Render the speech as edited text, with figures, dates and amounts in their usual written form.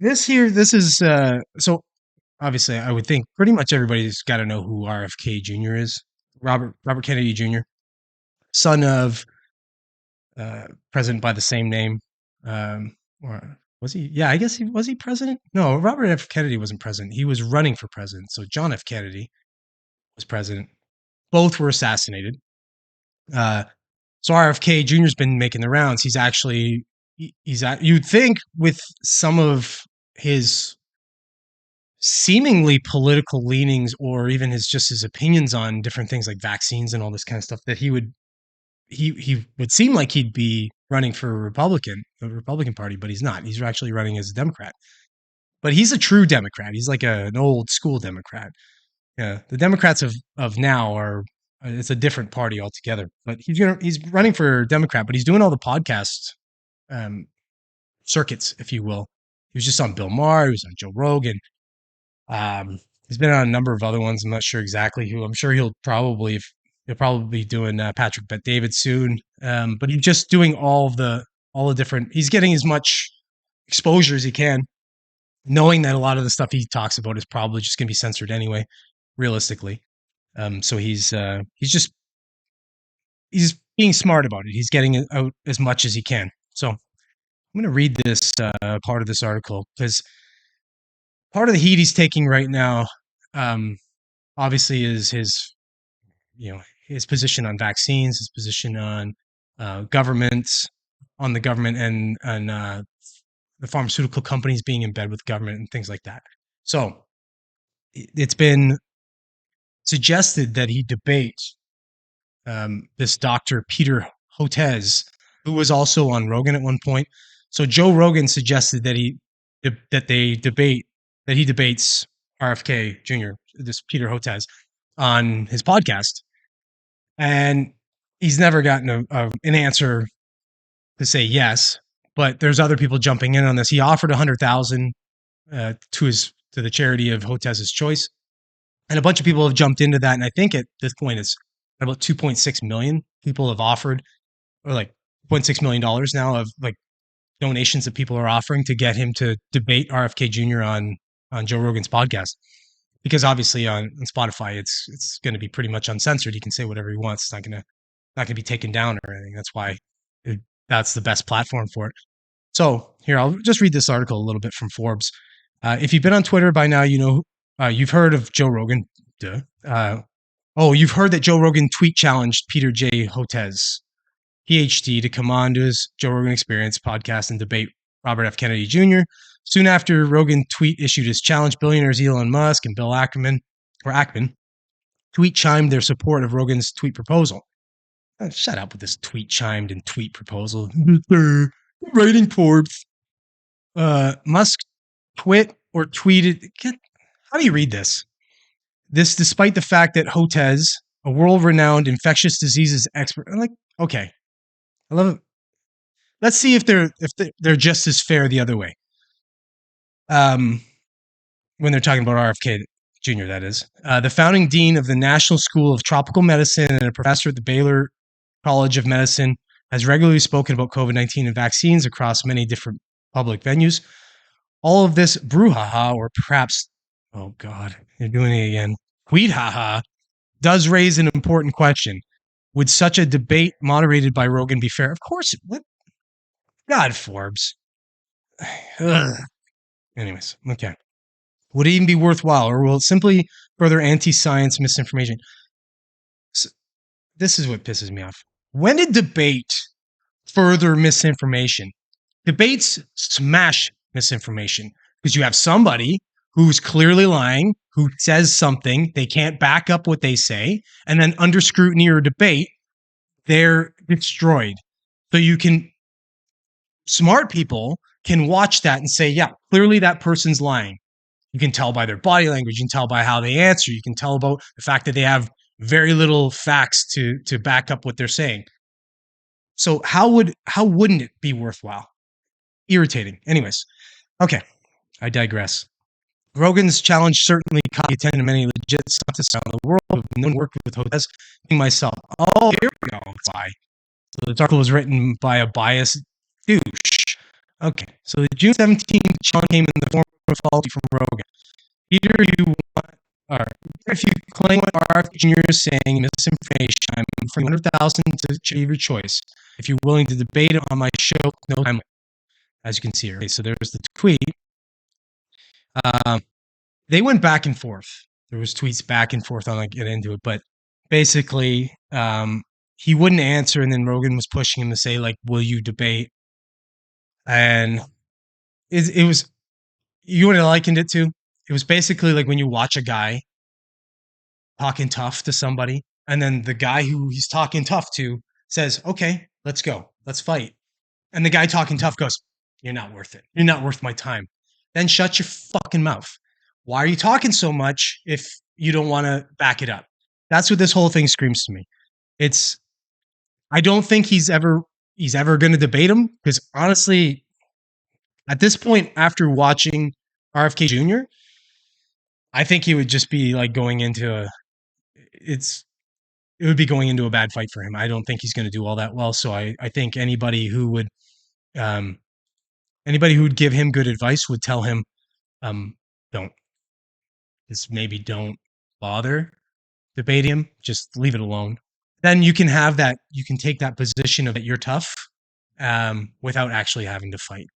this is so obviously I would think pretty much everybody's got to know who RFK Jr. is. Robert Kennedy Jr., son of president by the same name. Or was he? Yeah, I guess he was he president? No, Robert F. Kennedy wasn't president. He was running for president. So John F. Kennedy was president. Both were assassinated. Uh, so RFK Jr.'s been making the rounds. He's actually you'd think with some of his seemingly political leanings or even his opinions on different things like vaccines and all this kind of stuff that he would seem like he'd be running for the Republican Party, but he's not. He's actually running as a Democrat. But he's a true Democrat. He's like an old school Democrat. Yeah, the Democrats of now are it's a different party altogether. But he's running for Democrat, but he's doing all the podcast um, circuits, if you will. He was just on Bill Maher. He was on Joe Rogan. Um, he's been on a number of other ones. I'm not sure exactly who. I'm sure he'll probably be doing Patrick Bet David soon. But he's just doing all the different. He's getting as much exposure as he can, knowing that a lot of the stuff he talks about is probably just going to be censored anyway, realistically. So he's being smart about it. He's getting out as much as he can. So I'm going to read this part of this article because part of the heat he's taking right now, um, obviously, is his position on vaccines, his position on governments, on the government and the pharmaceutical companies being in bed with government and things like that. So it's been suggested that he debate this Dr. Peter Hotez, who was also on Rogan at one point. So Joe Rogan suggested that he debates RFK Jr., this Peter Hotez, on his podcast, and he's never gotten an answer to say yes. But there's other people jumping in on this. He offered 100,000 to the charity of Hotez's choice, and a bunch of people have jumped into that. And I think at this point it's about 2.6 million people have offered, or like $0.6 million now of like donations that people are offering to get him to debate RFK Jr. on Joe Rogan's podcast. Because obviously on Spotify it's going to be pretty much uncensored. He can say whatever he wants. It's not going to be taken down or anything. That's why that's the best platform for it. So here, I'll just read this article a little bit from Forbes. If you've been on Twitter by now, you've heard of Joe Rogan. Duh. You've heard that Joe Rogan tweet challenged Peter J. Hotez, PhD, to come on to his Joe Rogan Experience podcast and debate Robert F. Kennedy Jr. Soon after Rogan tweet issued his challenge, billionaires Elon Musk and Bill Ackman tweet chimed their support of Rogan's tweet proposal. Shut up with this tweet chimed and tweet proposal. Writing Forbes. Musk tweeted. How do you read this? This despite the fact that Hotez, a world-renowned infectious diseases expert, I'm like, okay, I love it. Let's see if they're just as fair the other way. When they're talking about RFK Jr., that is. The founding dean of the National School of Tropical Medicine and a professor at the Baylor College of Medicine has regularly spoken about COVID-19 and vaccines across many different public venues. All of this brouhaha, or perhaps, oh God, you're doing it again, tweet haha, does raise an important question. Would such a debate moderated by Rogan be fair? Of course it would. God, Forbes. Ugh. Anyways, okay. Would it even be worthwhile, or will it simply further anti-science misinformation? So, this is what pisses me off. When did debate further misinformation? Debates smash misinformation because you have somebody who's clearly lying, who says something, they can't back up what they say, and then under scrutiny or debate, they're destroyed. So smart people can watch that and say, yeah, clearly that person's lying. You can tell by their body language, you can tell by how they answer, you can tell about the fact that they have very little facts to back up what they're saying. So how wouldn't it be worthwhile? Irritating. Anyways, okay, I digress. Rogan's challenge certainly caught the attention of many legit scientists around the world. No one worked with Hotez, including myself. Oh, here we go. Why? So the article was written by a biased douche. Okay, so the June 17th challenge came in the form of a follow from Rogan. Either you want, or if you claim what RFK Jr. is saying misinformation, I'm for 100,000 to achieve your choice. If you're willing to debate it on my show, no time. As you can see here. Okay, so there's the tweet. They went back and forth. There was tweets back and forth. I'll not get into it, but basically, he wouldn't answer, and then Rogan was pushing him to say, like, "Will you debate?" And it was, you would have likened it to. It was basically like when you watch a guy talking tough to somebody, and then the guy who he's talking tough to says, "Okay, let's go, let's fight," and the guy talking tough goes, "You're not worth it. You're not worth my time." Then shut your fucking mouth. Why are you talking so much if you don't want to back it up? That's what this whole thing screams to me. It's, I don't think he's ever going to debate him, because honestly, at this point, after watching RFK Jr., I think he would just be like going into it's it would be going into a bad fight for him. I don't think he's going to do all that well. So I think um, anybody who would give him good advice would tell him, don't, just maybe don't bother debating him. Just leave it alone. Then you can have that. You can take that position of that you're tough, without actually having to fight.